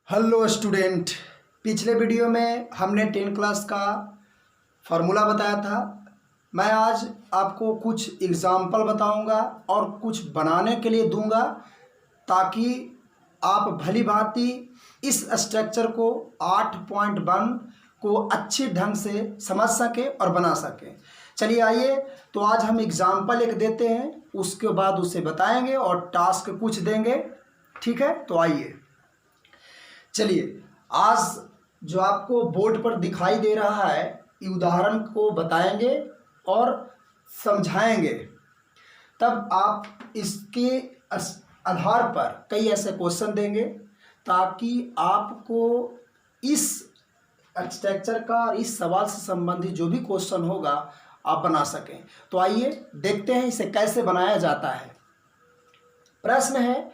Hello student. पिछले video में हमने 10 क्लास का फार्मूला बताया था। मैं आज आपको कुछ एग्जाम्पल बताऊंगा और कुछ बनाने के लिए दूंगा ताकि आप भली भांति इस स्ट्रक्चर को 8.1 को अच्छे ढंग से समझ सकें और बना सकें। चलिए आइए, तो आज हम एग्जाम्पल एक देते हैं, उसके बाद उसे बताएंगे और टास्क कुछ देंगे। ठीक है, तो आइए चलिए, आज जो आपको बोर्ड पर दिखाई दे रहा है ये उदाहरण को बताएंगे और समझाएंगे, तब आप इसके आधार पर कई ऐसे क्वेश्चन देंगे ताकि आपको इस स्ट्रक्चर का और इस सवाल से संबंधित जो भी क्वेश्चन होगा आप बना सकें। तो आइए देखते हैं इसे कैसे बनाया जाता है। प्रश्न है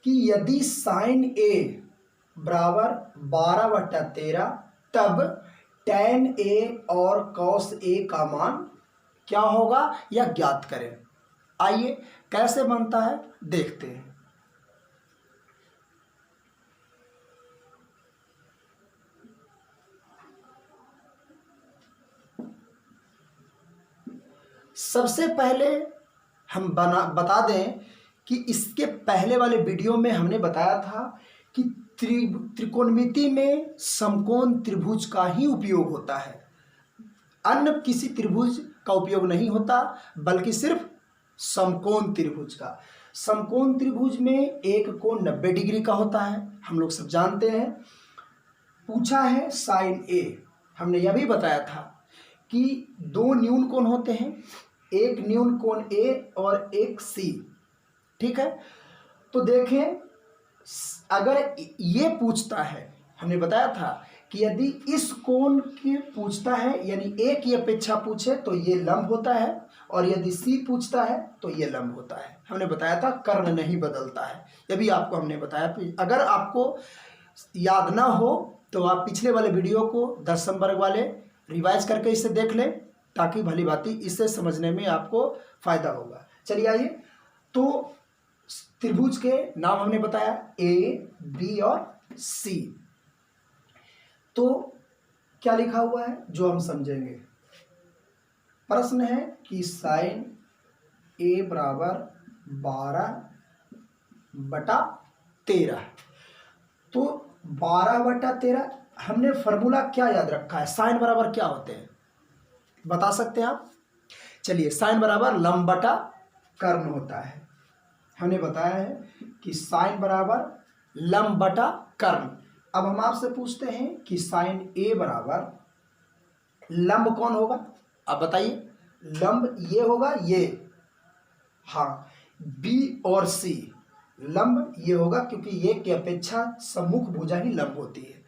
कि यदि साइन ए बराबर 12/13 तब tan a और cos a का मान क्या होगा यह ज्ञात करें। आइए कैसे बनता है देखते हैं। सबसे पहले हम बता दें कि इसके पहले वाले वीडियो में हमने बताया था कि त्रिकोणमिति में समकोण त्रिभुज का ही उपयोग होता है, अन्य किसी त्रिभुज का उपयोग नहीं होता, बल्कि सिर्फ समकोण त्रिभुज का। समकोण त्रिभुज में एक कोण 90 डिग्री का होता है, हम लोग सब जानते हैं। पूछा है साइन ए, हमने यह भी बताया था कि दो न्यून कोण होते हैं, एक न्यून कोण ए और एक सी। ठीक है, तो देखें, अगर ये पूछता है, हमने बताया था कि यदि इस कोण की पूछता है, यानी ए की अपेक्षा पूछे तो ये लंब होता है, और यदि सी पूछता है तो ये लंब होता है। हमने बताया था कर्ण नहीं बदलता है, ये भी आपको हमने बताया। अगर आपको याद ना हो तो आप पिछले वाले वीडियो को 10 नंबर वाले रिवाइज करके इसे देख लें, ताकि भली भांति इसे समझने में आपको फायदा होगा। चलिए आइए, तो त्रिभुज के नाम हमने बताया ए, बी और सी। तो क्या लिखा हुआ है जो हम समझेंगे। प्रश्न है कि साइन ए बराबर 12/13। तो 12/13 हमने फॉर्मूला क्या याद रखा है, साइन बराबर क्या होते हैं बता सकते हैं आप। चलिए, साइन बराबर लंब बटा कर्ण होता है। हमने बताया है कि साइन बराबर लंब बटा कर्ण। अब हम आपसे पूछते हैं कि साइन ए बराबर लंब कौन होगा, आप बताइए। लंब ये होगा, ये, हाँ। बी और सी लंब ये होगा, क्योंकि ये की अपेक्षा सम्मुख भुजा ही लंब होती है।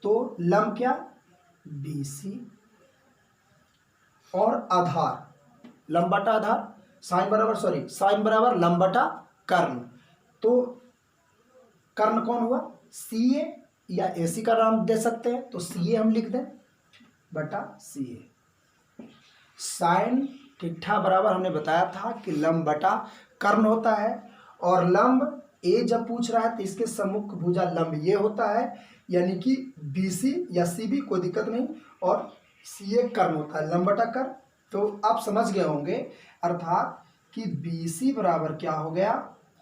तो लंब क्या, बी सी, और आधार लंब बटा आधार, साइन बराबर लंब बटा कर्ण। तो कर्ण कौन हुआ, सी ए, या ए सी का नाम दे सकते हैं, तो सी ए हम लिख दें बटा सी ए। साइन थीटा बराबर हमने बताया था कि लंब बटा कर्ण होता है, और लंब ए जब पूछ रहा है तो इसके सम्मुख भुजा लंब ये होता है, यानी कि बी सी या सी बी, कोई दिक्कत नहीं, और सी ए कर्ण होता है, लंब बटा कर्ण। तो आप समझ गए होंगे, अर्थात कि बी सी बराबर क्या हो गया,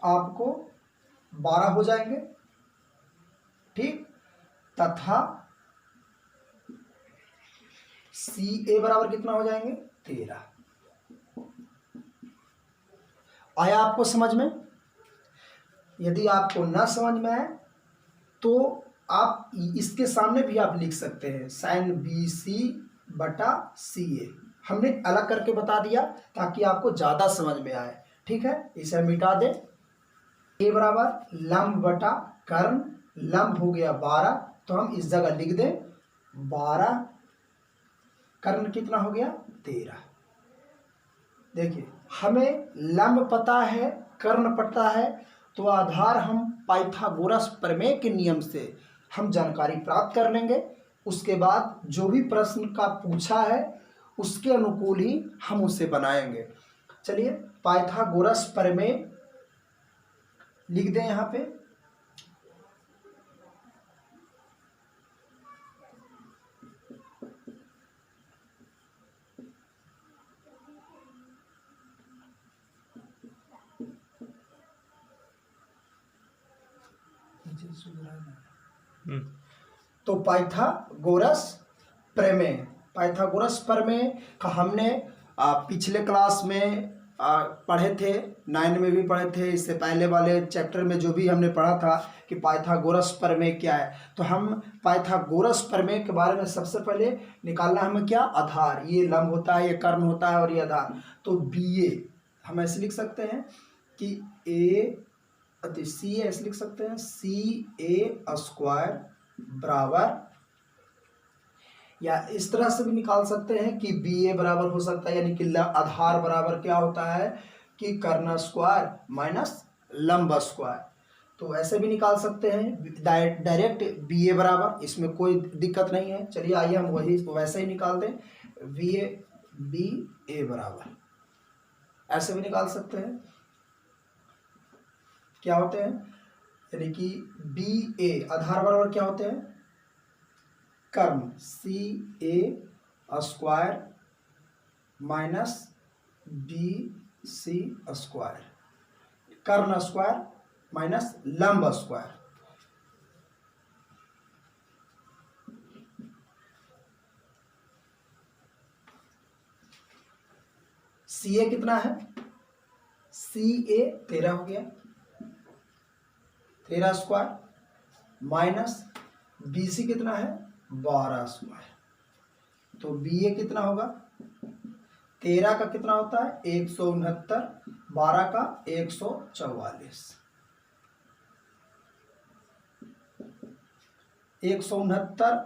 आपको 12 हो जाएंगे, ठीक, तथा सी ए बराबर कितना हो जाएंगे, 13। आया आपको समझ में। यदि आपको ना समझ में आए तो आप इसके सामने भी आप लिख सकते हैं साइन बी सी बटा सी ए। हमने अलग करके बता दिया ताकि आपको ज़्यादा समझ में आए। ठीक है, इसे मिटा दें। ए बराबर लंब बटा कर्ण, लंब हो गया 12, तो हम इस जगह लिख दें 12, कर्ण कितना हो गया, 13। देखिए, हमें लंब पता है, कर्ण पता है, तो आधार हम पाइथागोरस प्रमेय के नियम से हम जानकारी प्राप्त कर लेंगे। उसके बाद जो भी प्रश्न का पूछा है उसके अनुकूल ही हम उसे बनाएंगे। चलिए, पाइथागोरस प्रमेय लिख दें यहाँ पे। तो पाइथागोरस प्रमेय, पाइथागोरस प्रमेय का हमने पिछले क्लास में पढ़े थे, 9 में भी पढ़े थे, इससे पहले वाले चैप्टर में जो भी हमने पढ़ा था कि पाइथागोरस प्रमेय क्या है। तो हम पाइथागोरस प्रमेय के बारे में सबसे पहले निकालना हमें क्या, आधार। ये लंब होता है, ये कर्ण होता है और ये आधार। तो बी ए हम ऐसे लिख सकते हैं कि सी ऐसे लिख सकते हैं, सी ए स्क्वायर बराबर, या इस तरह से भी निकाल सकते हैं कि बी ए बराबर हो सकता है, यानी कि आधार बराबर क्या होता है कि कर्ण स्क्वायर माइनस लंब स्क्वायर। तो ऐसे भी निकाल सकते हैं डायरेक्ट बी ए बराबर, इसमें कोई दिक्कत नहीं है। चलिए आइए हम वही वैसे ही निकाल दें, बी ए बराबर, ऐसे भी निकाल सकते हैं। क्या होते हैं, यानी कि बी ए आधार बराबर क्या होते हैं, कर्ण c a square minus b c square, कर्ण स्क्वायर माइनस लंब स्क्वायर। सी ए कितना है, सी ए 13 हो गया, 13 स्क्वायर माइनस बी सी कितना है 12 स्क्वायर। तो बी ए कितना होगा, 13 का कितना होता है 169, 12 का 144, 169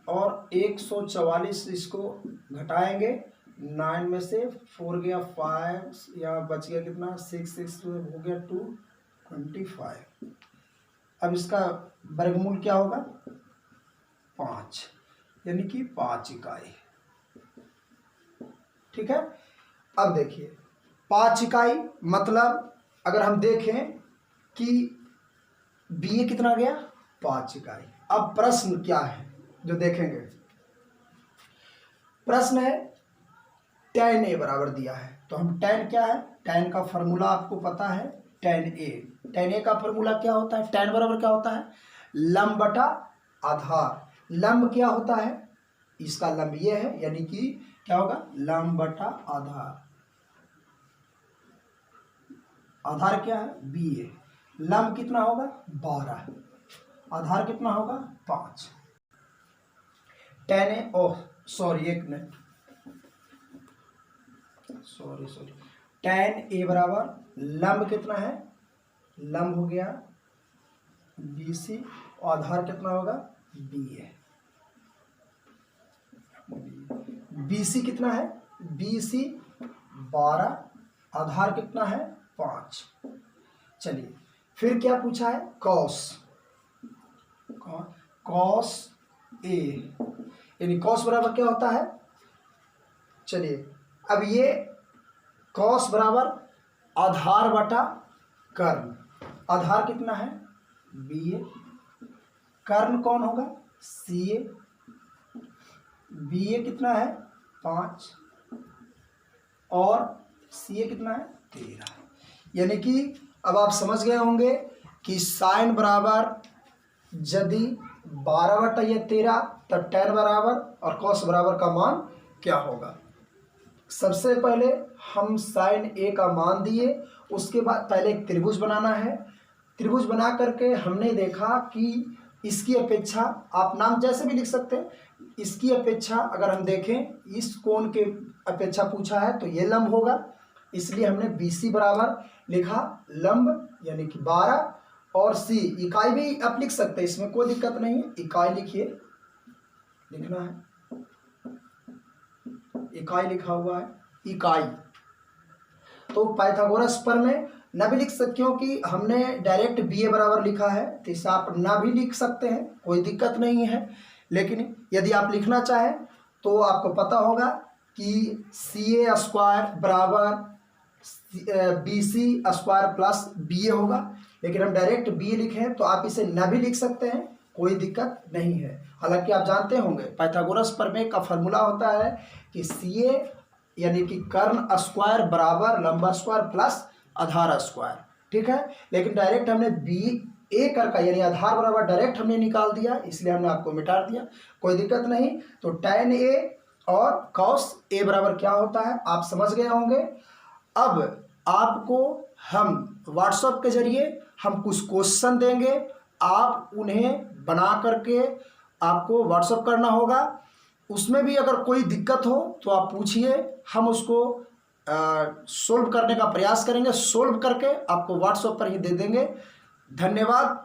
और 144, इसको घटाएंगे, 9 में से 4 गया 5, या बच गया कितना 6 हो गया 225। अब इसका वर्गमूल क्या होगा 5, यानी कि 5 इकाई। ठीक है, अब देखिए 5 इकाई मतलब अगर हम देखें कि बी ए कितना गया 5 इकाई। अब प्रश्न क्या है जो देखेंगे, प्रश्न है tan ए बराबर दिया है। तो हम tan क्या है, tan का फॉर्मूला आपको पता है, tan ए का फॉर्मूला क्या होता है, tan बराबर क्या होता है लंब बटा आधार। लंब क्या होता है, इसका लंब ये है, यानी कि क्या होगा लंब बटा आधार। आधार क्या है बी ए, लंब कितना होगा 12, आधार कितना होगा 5। tan ए, ओह सॉरी एक मिनट, सॉरी tan ए बराबर लंब कितना है, लंब हो गया बी सी, और आधार कितना होगा बी ए। बी सी कितना है, बी सी 12, आधार कितना है 5। चलिए फिर क्या पूछा है कॉस ए, यानी कॉस बराबर क्या होता है, चलिए अब ये कॉस बराबर आधार बटा कर्ण, आधार कितना है बी ए, कर्ण कौन होगा सी ए, बी ए कितना है 5 और सी ए कितना है 13। यानी कि अब आप समझ गए होंगे कि साइन बराबर यदि 12 बटा ये 13, तब tan बराबर और कॉस बराबर का मान क्या होगा। सबसे पहले हम साइन ए का मान दिए, उसके बाद पहले एक त्रिभुज बनाना है। त्रिभुज बना करके हमने देखा कि इसकी अपेक्षा, आप नाम जैसे भी लिख सकते हैं, इसकी अपेक्षा अगर हम देखें इस कोण के अपेक्षा पूछा है तो ये लंब होगा, इसलिए हमने बी सी बराबर लिखा लंब यानी कि 12, और सी इकाई भी आप लिख सकते हैं, इसमें कोई दिक्कत नहीं है, इकाई लिखिए, लिखना है इकाई लिखा हुआ है इकाई। तो पाइथागोरस प्रमेय न भी लिख सकते, क्योंकि हमने डायरेक्ट बी ए बराबर लिखा है, तो इसे आप ना भी लिख सकते हैं, कोई दिक्कत नहीं है। लेकिन यदि आप लिखना चाहें तो आपको पता होगा कि सी ए स्क्वायर बराबर b c square plus b a होगा, लेकिन हम डायरेक्ट बी ए लिखें तो आप इसे न भी लिख सकते हैं, कोई दिक्कत नहीं है। हालांकि आप जानते होंगे पाइथागोरस प्रमेय का फॉर्मूला होता है कि सी ए यानी कि कर्ण स्क्वायर बराबर लंबा स्क्वायर प्लस आधार स्क्वायर, ठीक है। लेकिन डायरेक्ट हमने बी ए कर का यानी आधार बराबर डायरेक्ट हमने निकाल दिया, इसलिए हमने आपको मिटा दिया, कोई दिक्कत नहीं। तो tan ए और cos ए बराबर क्या होता है आप समझ गए होंगे। अब आपको हम व्हाट्सएप के जरिए हम कुछ क्वेश्चन देंगे, आप उन्हें बना करके आपको व्हाट्सएप करना होगा। उसमें भी अगर कोई दिक्कत हो तो आप पूछिए, हम उसको सोल्व करने का प्रयास करेंगे, सोल्व करके आपको व्हाट्सएप पर ही दे देंगे। धन्यवाद।